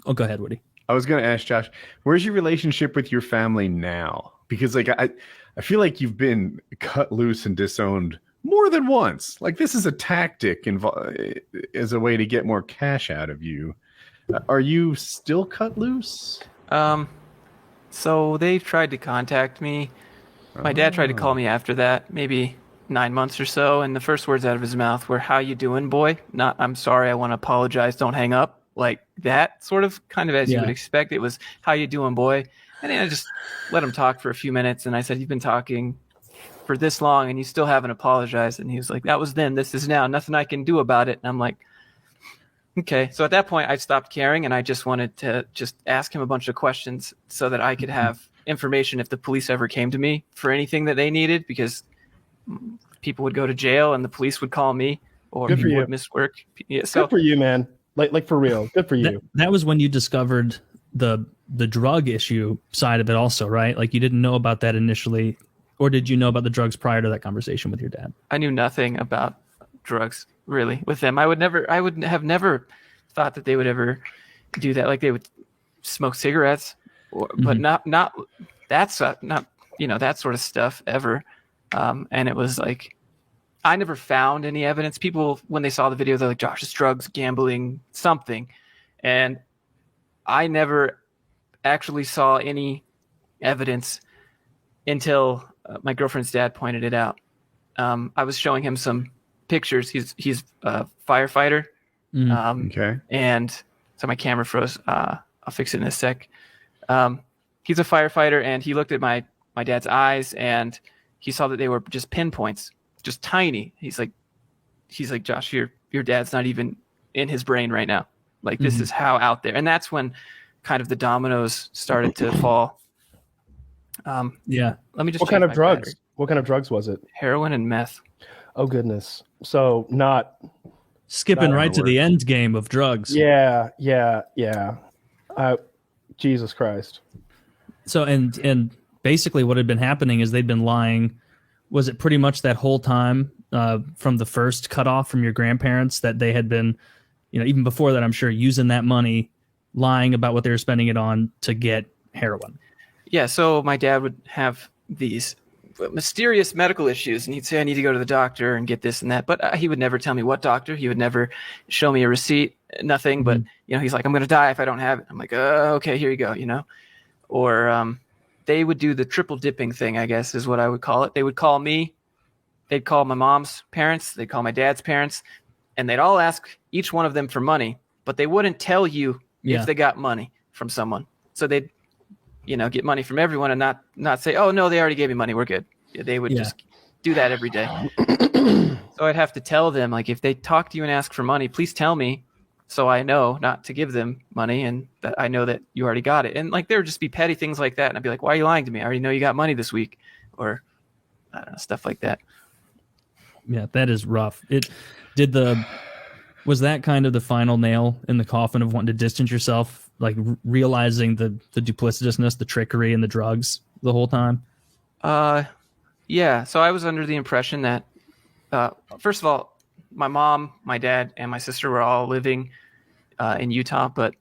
Oh, go ahead, Woody. I was going to ask Josh, where's your relationship with your family now? Because like I feel like you've been cut loose and disowned more than once. Like this is a tactic as a way to get more cash out of you. Are you still cut loose? So they've tried to contact me. My dad tried to call me after that, maybe 9 months or so, and the first words out of his mouth were, "How you doing, boy?" Not, "I'm sorry, I want to apologize, don't hang up." Like that, sort of, kind of as you would expect. It was, "How you doing, boy?" And then I just let him talk for a few minutes, and I said, "You've been talking for this long, and you still haven't apologized." And he was like, "That was then, this is now. Nothing I can do about it." And I'm like, okay. So at that point, I stopped caring, and I just wanted to just ask him a bunch of questions so that I could have information if the police ever came to me for anything that they needed, because people would go to jail and the police would call me, or people would miss work. Yeah, so good for you, man. Like for real. Good for you. That was when you discovered the drug issue side of it also, right? Like you didn't know about that initially, or did you know about the drugs prior to that conversation with your dad? I knew nothing about drugs really with them. I would have never thought that they would ever do that. Like they would smoke cigarettes, but not that stuff, not, that sort of stuff ever. And it was like, I never found any evidence. People, when they saw the video, they're like, "Josh, it's drugs, gambling, something." And I never actually saw any evidence until my girlfriend's dad pointed it out. I was showing him some pictures. He's a firefighter. Okay. And so my camera froze. I'll fix it in a sec. He's a firefighter, and he looked at my dad's eyes, and he saw that they were just pinpoints, just tiny. He's like, "Josh, your dad's not even in his brain right now. Like this is how out there." And that's when kind of the dominoes started to fall. Let me just. What kind of drugs? Battery. What kind of drugs was it? Heroin and meth. Oh goodness. So not skipping right to the end game of drugs. Yeah. Jesus Christ. So and basically what had been happening is they'd been lying. Was it pretty much that whole time from the first cutoff from your grandparents that they had been, even before that, I'm sure, using that money, lying about what they were spending it on to get heroin? Yeah, so my dad would have these mysterious medical issues, and he'd say, "I need to go to the doctor and get this and that." But he would never tell me what doctor. He would never show me a receipt, nothing. But, he's like, "I'm going to die if I don't have it." I'm like, "Okay, here you go," Or they would do the triple dipping thing, I guess is what I would call it. They would call me, they'd call my mom's parents, they'd call my dad's parents, and they'd all ask each one of them for money, but they wouldn't tell you if they got money from someone. So they'd, get money from everyone and not say, "Oh, no, they already gave me money, we're good." They would just do that every day. So I'd have to tell them, like, if they talk to you and ask for money, please tell me so I know not to give them money and that I know that you already got it. And like there would just be petty things like that. And I'd be like, "Why are you lying to me? I already know you got money this week." Or I don't know, stuff like that. Yeah, that is rough. Was that kind of the final nail in the coffin of wanting to distance yourself, like realizing the duplicitousness, the trickery, and the drugs the whole time? Yeah. So I was under the impression that, first of all, my mom, my dad, and my sister were all living in Utah, but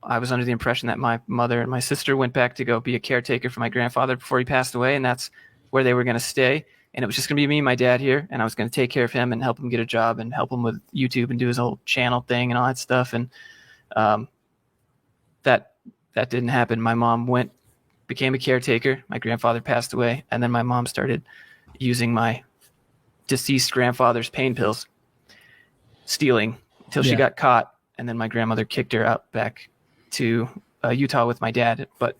I was under the impression that my mother and my sister went back to go be a caretaker for my grandfather before he passed away, and that's where they were going to stay. And it was just going to be me and my dad here, and I was going to take care of him and help him get a job and help him with YouTube and do his whole channel thing and all that stuff. And that didn't happen. My mom became a caretaker. My grandfather passed away, and then my mom started using my deceased grandfather's pain pills, stealing until she got caught, and then my grandmother kicked her out back to Utah with my dad. But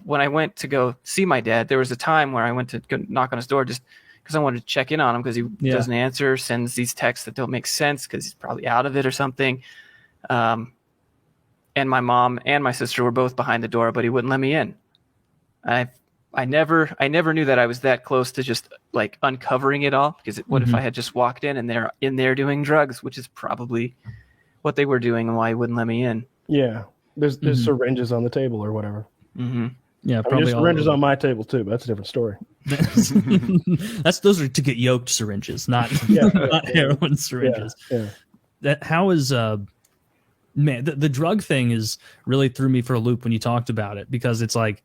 when I went to go see my dad, there was a time where I went to go knock on his door just because I wanted to check in on him because he doesn't answer, sends these texts that don't make sense because he's probably out of it or something. And my mom and my sister were both behind the door, but he wouldn't let me in. I never knew that I was that close to just like uncovering it all, because what if I had just walked in and they're in there doing drugs, which is probably what they were doing and why he wouldn't let me in. Yeah. There's syringes on the table or whatever. Yeah, probably there's syringes on my table too, but that's a different story. Those are to get yoked syringes, not heroin syringes. Yeah. How is Man, the drug thing is really threw me for a loop when you talked about it, because it's like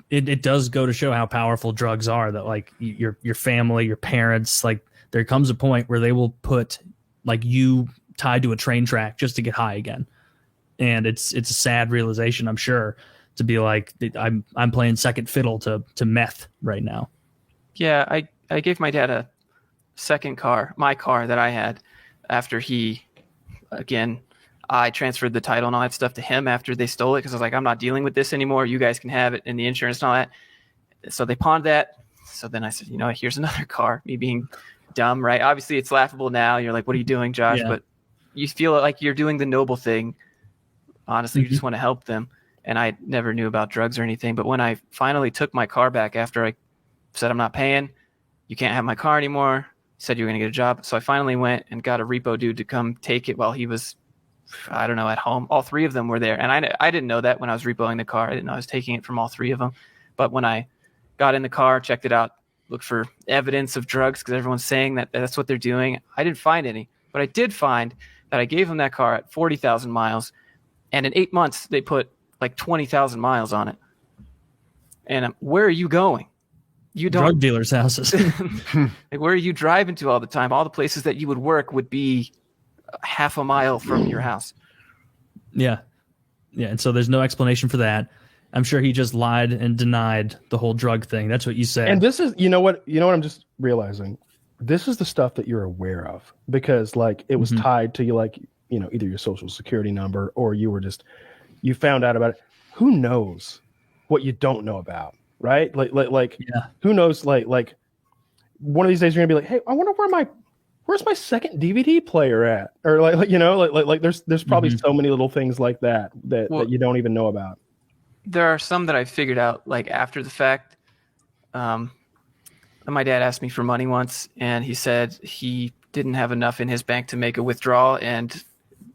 it does go to show how powerful drugs are, that like your family, your parents, like there comes a point where they will put like you tied to a train track just to get high again. And it's a sad realization, I'm sure, to be like, I'm playing second fiddle to meth right now. Yeah, I gave my dad a second car, my car that I had, after I transferred the title and all that stuff to him after they stole it, because I was like, I'm not dealing with this anymore. You guys can have it, and the insurance and all that. So they pawned that. So then I said, here's another car. Me being dumb, right? Obviously, it's laughable now. You're like, what are you doing, Josh? Yeah. But you feel like you're doing the noble thing. Honestly, you just want to help them. And I never knew about drugs or anything. But when I finally took my car back after I said, I'm not paying, you can't have my car anymore. He said you were going to get a job. So I finally went and got a repo dude to come take it while he was, I don't know, at home. All three of them were there. And I didn't know that when I was repoing the car. I didn't know I was taking it from all three of them. But when I got in the car, checked it out, looked for evidence of drugs, because everyone's saying that that's what they're doing, I didn't find any. But I did find that I gave them that car at 40,000 miles. And in 8 months, they put like 20,000 miles on it. And where are you going? You don't. Drug dealers' houses. Like, where are you driving to all the time? All the places that you would work would be half a mile from your house. Yeah. And so there's no explanation for that. I'm sure he just lied and denied the whole drug thing. That's what you said. And this is, you know what I'm just realizing? This is the stuff that you're aware of, because like it was tied to you, like, either your social security number, or you found out about it. Who knows what you don't know about, right? Like, who knows? Like one of these days you're gonna be like, hey, I wonder where's my second DVD player at? Or like there's probably so many little things like that you don't even know about. There are some that I figured out like after the fact. My dad asked me for money once, and he said he didn't have enough in his bank to make a withdrawal, and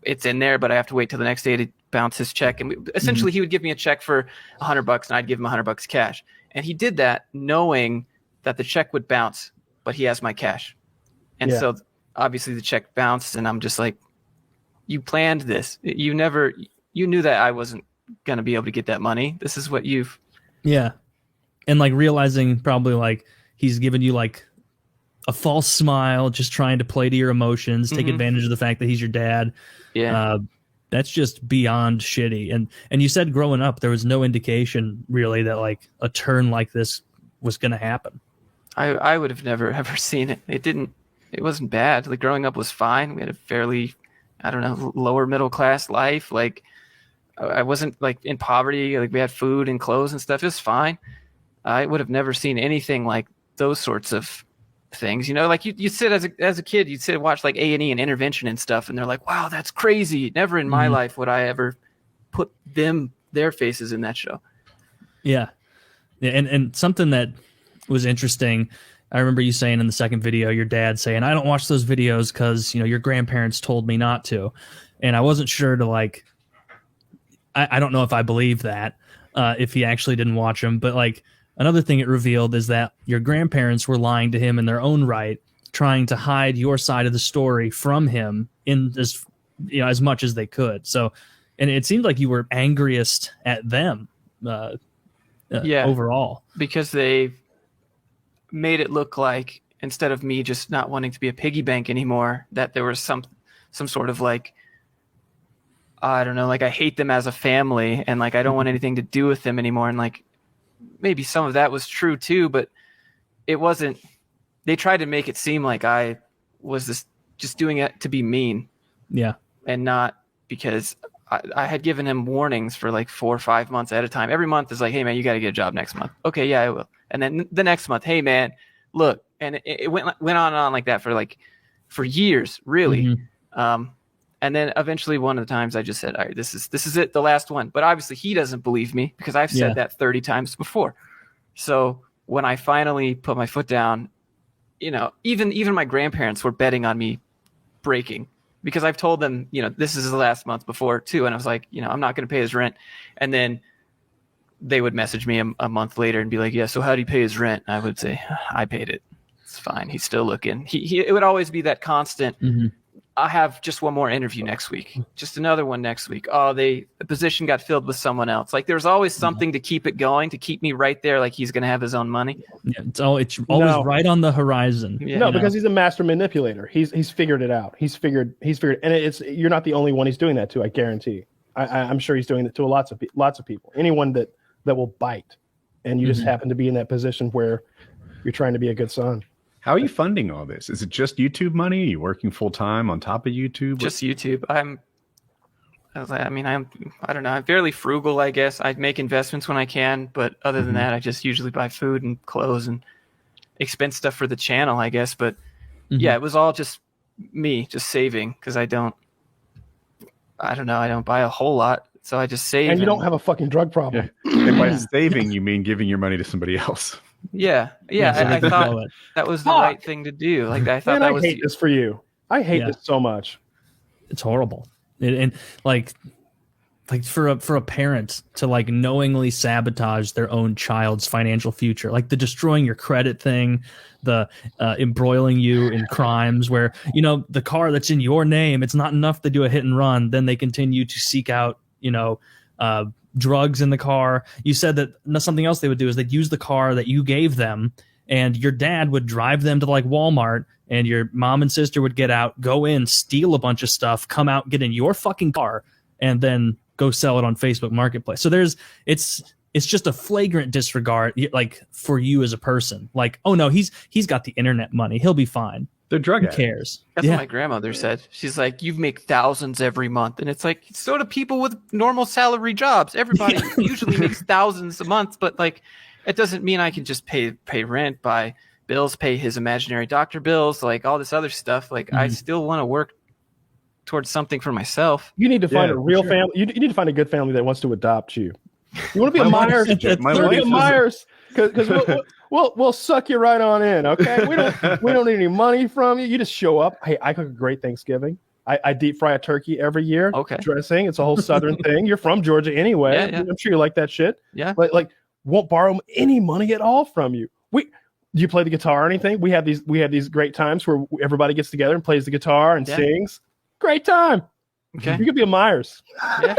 it's in there, but I have to wait till the next day to bounce his check. And essentially he would give me a check for $100 and I'd give him $100 cash. And he did that knowing that the check would bounce, but he has my cash. And so obviously the check bounced, and I'm just like, you planned this. You knew that I wasn't going to be able to get that money. This is what you've. Yeah. And like realizing probably like he's given you like a false smile, just trying to play to your emotions, take advantage of the fact that he's your dad. Yeah. That's just beyond shitty. And you said growing up, there was no indication really that like a turn like this was going to happen. I would have never ever seen it. It wasn't bad. Like growing up was fine. We had a fairly, I don't know, lower middle class life. Like I wasn't like in poverty. Like we had food and clothes and stuff. It was fine. I would have never seen anything like those sorts of things, like you sit as a kid, you'd sit and watch like A&E and Intervention and stuff, and they're like, wow, that's crazy. Never in my life would I ever put their faces in that show. Yeah. And something that was interesting, I remember you saying in the second video, your dad saying, I don't watch those videos because your grandparents told me not to. And I wasn't sure to like, I don't know if I believe that, if he actually didn't watch them, but like, another thing it revealed is that your grandparents were lying to him in their own right, trying to hide your side of the story from him in as much as they could. So, and it seemed like you were angriest at them, overall, because they made it look like, instead of me just not wanting to be a piggy bank anymore, that there was some sort of like, I don't know, like I hate them as a family, and like I don't want anything to do with them anymore, and like. Maybe some of that was true too, but it wasn't. They tried to make it seem like I was just doing it to be mean. Yeah. And not because I had given him warnings for like 4 or 5 months at a time. Every month is like, hey man, you got to get a job next month. Okay, yeah, I will. And then the next month, hey man, look, and it went on and on like that for years, really. And then eventually one of the times I just said, all right, this is it, the last one. But obviously he doesn't believe me because I've said that 30 times before. So when I finally put my foot down, even my grandparents were betting on me breaking, because I've told them, this is the last month before too. And I was like, I'm not going to pay his rent. And then they would message me a month later and be like, yeah, so how do you pay his rent? And I would say, I paid it. It's fine. He's still looking. It would always be that constant. I have just one more interview next week, just another one next week. Oh, the position got filled with someone else. Like there's always something to keep it going, to keep me right there. Like he's going to have his own money. Yeah, it's always right on the horizon. Yeah. No, because he's a master manipulator. He's figured it out. He's figured, and you're not the only one he's doing that to. I guarantee. I'm sure he's doing it to lots of people. Anyone that will bite, and you just happen to be in that position where you're trying to be a good son. How are you funding all this? Is it just YouTube money? Are you working full time on top of YouTube? Just YouTube. I don't know. I'm fairly frugal, I guess. I make investments when I can, but other than that, I just usually buy food and clothes and expense stuff for the channel, I guess. But yeah, it was all just me, just saving, because I don't buy a whole lot, so I just save. And you don't have a fucking drug problem. Yeah. And by saving, you mean giving your money to somebody else. Yeah. I thought that was the right thing to do. Like I thought I hate this for you. I hate this so much. It's horrible. And like for a parent to like knowingly sabotage their own child's financial future, like the destroying your credit thing, the embroiling you in crimes where, the car that's in your name, it's not enough to do a hit and run. Then they continue to seek out, drugs in the car. You said that something else they would do is they'd use the car that you gave them, and your dad would drive them to like Walmart, and your mom and sister would get out, go in, steal a bunch of stuff, come out, get in your fucking car, and then go sell it on Facebook Marketplace. So it's just a flagrant disregard, like for you as a person. Like, oh no, he's got the internet money, he'll be fine. They're drug Who addicts. cares? That's what my grandmother said. She's like, you make thousands every month. And it's like, so do people with normal salary jobs. Everybody usually makes thousands a month, but like, it doesn't mean I can just pay rent, buy bills, pay his imaginary doctor bills, like all this other stuff. Like I still want to work towards something for myself. You need to find a real family. You need to find a good family that wants to adopt you. You want to be a Myers? Myers, because we'll suck you right on in. Okay, we don't need any money from you. You just show up. Hey, I cook a great Thanksgiving. I deep fry a turkey every year. Okay, dressing. It's a whole Southern thing. You're from Georgia anyway. Yeah. I'm sure you like that shit. Yeah, like won't borrow any money at all from you. Do you play the guitar or anything? We have these great times where everybody gets together and plays the guitar and sings. Great time. Okay, You could be a Myers. Yeah.